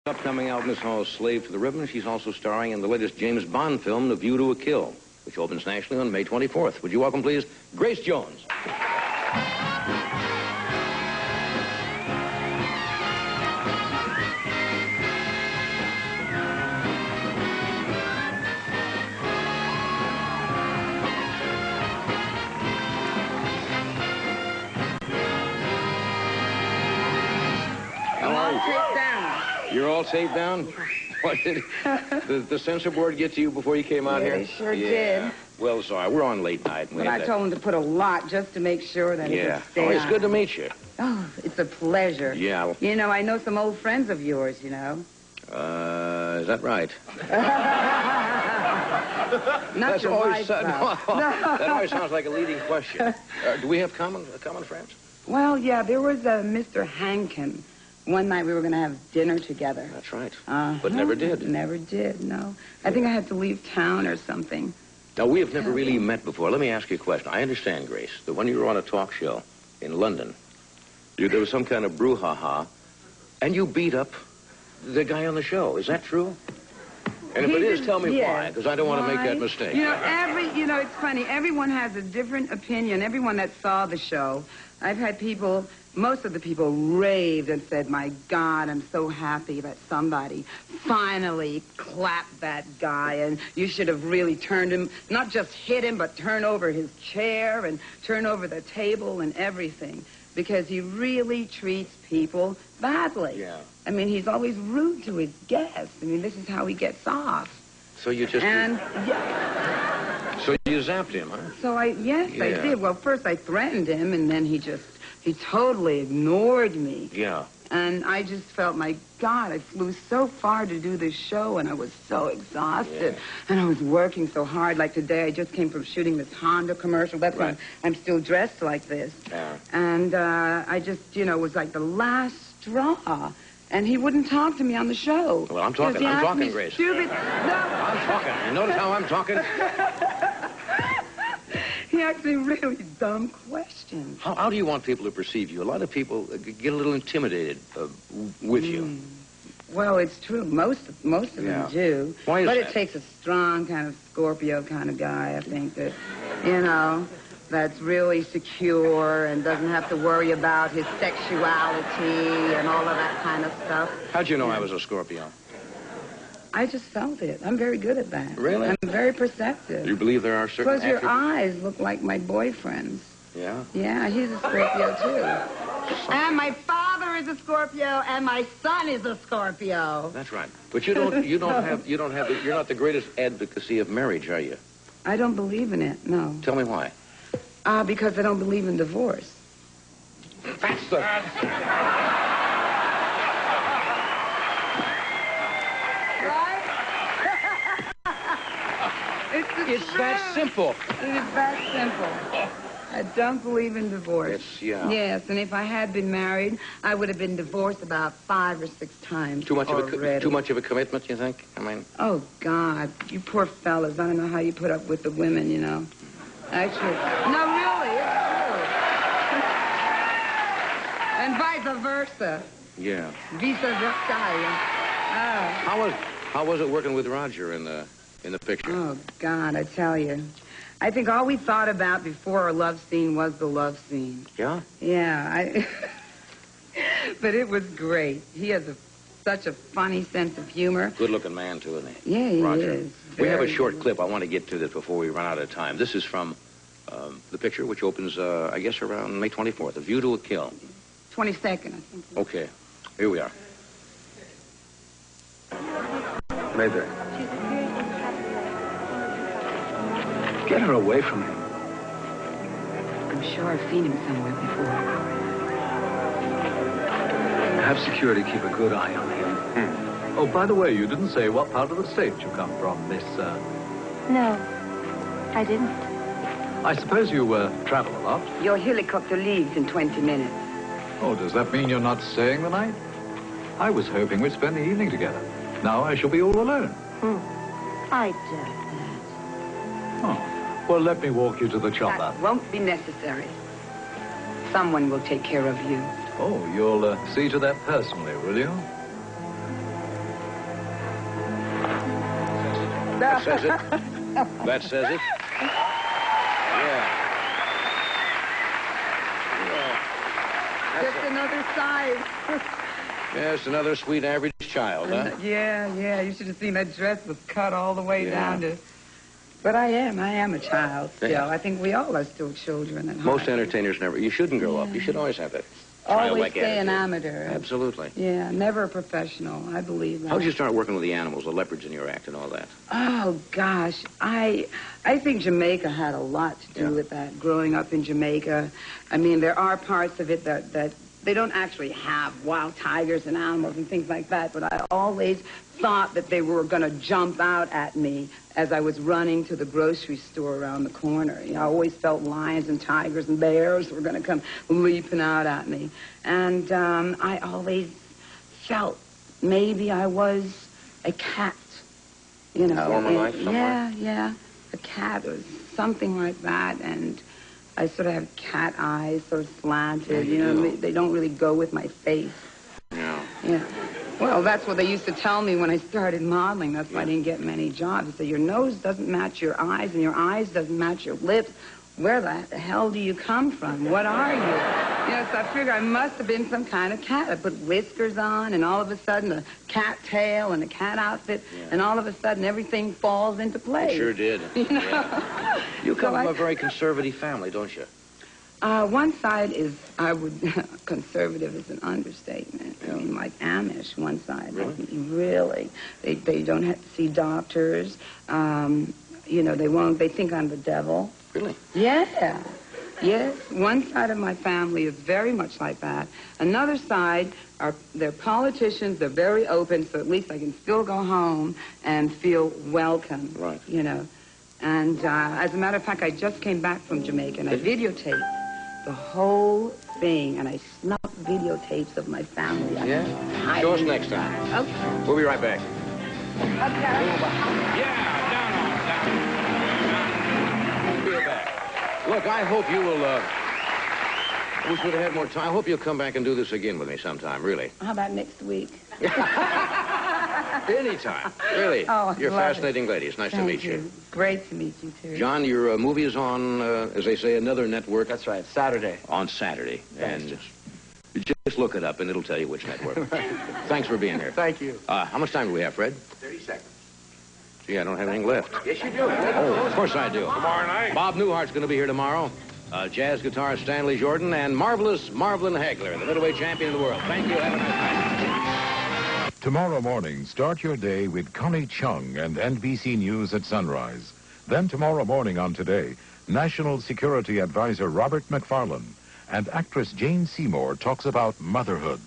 Upcoming album is called Slave to the Ribbon. She's also starring in the latest James Bond film, The View to a Kill, which opens nationally on May 24th. Would you welcome, please, Grace Jones. You're all safe down? What did the censor board get to you before you came out here? They sure did. Well, sorry, we're on late night. But I told them to put a lot just to make sure that it would stay it's good to meet you. Oh, it's a pleasure. Yeah. You know, I know some old friends of yours, you know. Is that right? Not your wife, That always sounds like a leading question. Do we have common friends? Well, yeah, there was a Mr. Hankin. One night we were going to have dinner together. That's right. But never did. Never did, no. I think I had to leave town or something. Now, we have never really met before. Let me ask you a question. I understand, Grace, that when you were on a talk show in London, there was some kind of brouhaha, and you beat up the guy on the show. Is that true? And if it is, tell me why, because I don't want to make that mistake. You know, it's funny. Everyone has a different opinion. Everyone that saw the show, I've had people... Most of the people raved and said, my God, I'm so happy that somebody finally clapped that guy, and you should have really turned him, not just hit him, but turn over his chair and turn over the table and everything, because he really treats people badly. Yeah. I mean, he's always rude to his guests. I mean, this is how he gets off. So you just... So you zapped him, huh? So I did. Well, first I threatened him, and then he totally ignored me. Yeah. And I just felt, my God, I flew so far to do this show, and I was so exhausted. Yeah. And I was working so hard. Like today, I just came from shooting this Honda commercial. That's why I'm still dressed like this. Yeah. And I just, it was like the last straw. And he wouldn't talk to me on the show. Well, I'm talking, Grace. Stupid. No. I'm talking. You notice how I'm talking? He asked me really dumb questions. How do you want people to perceive you? A lot of people get a little intimidated with you. Well, it's true. Most of them do. Why is that? It takes a strong kind of Scorpio kind of guy, I think, that, that's really secure and doesn't have to worry about his sexuality and all of that kind of stuff. How'd you know I was a Scorpio? I just felt it. I'm very good at that. Really? I'm very perceptive. Do you believe there are certain Because your eyes look like my boyfriend's. Yeah? Yeah, he's a Scorpio, too. And my father is a Scorpio, and my son is a Scorpio. That's right. But you're not the greatest advocacy of marriage, are you? I don't believe in it, no. Tell me why. Because I don't believe in divorce. That's the... It's that simple. It is that simple. I don't believe in divorce. Yes, and if I had been married, I would have been divorced about 5 or 6 times Too much of a commitment, you think? I mean... Oh, God. You poor fellas. I don't know how you put up with the women, you know. Actually... No, really. It's true. And vice versa. Yeah. Vice versa. How was it working with Roger in the picture? Oh, God, I tell you. I think all we thought about before our love scene was the love scene. Yeah? Yeah. But it was great. He has such a funny sense of humor. Good-looking man, too, isn't he? Yeah, he Roger. is. We have a short clip. I want to get to this before we run out of time. This is from the picture, which opens, I guess, around May 24th. A View to a Kill. 22nd, I think. Okay. Here we are. Mayday. Get her away from him. I'm sure I've seen him somewhere before. Have security keep a good eye on him. Oh, by the way, you didn't say what part of the state you come from, Miss... No, I didn't. I suppose you travel a lot? Your helicopter leaves in 20 minutes. Oh, does that mean you're not staying the night? I was hoping we'd spend the evening together. Now I shall be all alone. I doubt that. Oh. Well, let me walk you to the chopper. That won't be necessary. Someone will take care of you. Oh, you'll see to that personally, will you? That says it. That says it. Yeah. Just another side. Yes, another sweet average child, huh? Yeah. You should have seen that dress was cut all the way down to... But I am a child still. Yeah. I think we all are still children at heart. Most entertainers never. You shouldn't grow up. You should always have that childlike Always stay an attitude. amateur. Absolutely. Yeah, never a professional. I believe that. How did you start working with the animals, the leopards in your act and all that? Oh, gosh. I think Jamaica had a lot to do with that, growing up in Jamaica. I mean, there are parts of it that they don't actually have wild tigers and animals and things like that, but I always thought that they were going to jump out at me as I was running to the grocery store around the corner. You know, I always felt lions and tigers and bears were going to come leaping out at me. And I always felt maybe I was a cat, you know. Former life somewhere? Yeah, a cat or something like that. And I sort of have cat eyes, sort of slanted, you know. They don't really go with my face. No. Yeah. Well, that's what they used to tell me when I started modeling. That's why I didn't get many jobs. They said, your nose doesn't match your eyes, and your eyes doesn't match your lips. Where the hell do you come from? What are you? You know, so I figured I must have been some kind of cat. I put whiskers on, and all of a sudden a cat tail and a cat outfit, and all of a sudden everything falls into place. It sure did. You know? Yeah. You come from a very conservative family, don't you? One side is, conservative is an understatement. I mean, like Amish, one side. Really? They don't have to see doctors. You know, they think I'm the devil. Really? Yeah. Yes, one side of my family is very much like that. Another side, they're politicians, they're very open, so at least I can still go home and feel welcome. Right. You know. And as a matter of fact, I just came back from Jamaica, and I videotaped the whole thing, and I snuck videotapes of my family. Yeah? Show us next time. Okay. We'll be right back. Okay. We'll be back. Look, I hope you will, wish we'd have had more time. I hope you'll come back and do this again with me sometime, really. How about next week? Anytime, really. Oh, You're a love fascinating lady. It's nice to meet you. Great to meet you, too. John, your movie is on, as they say, another network. That's right, Saturday. On Saturday. Thanks. And just look it up, and it'll tell you which network. Thanks for being here. Thank you. How much time do we have, Fred? 30 seconds. Gee, I don't have anything left. Yes, you do. Oh, of course I do. Tomorrow night. Bob Newhart's going to be here tomorrow. Jazz guitarist Stanley Jordan, and marvelous Marvin Hagler, the middleweight champion of the world. Thank you. Have a nice night. Tomorrow morning, start your day with Connie Chung and NBC News at sunrise. Then tomorrow morning on Today, National Security Advisor Robert McFarlane and actress Jane Seymour talks about motherhood.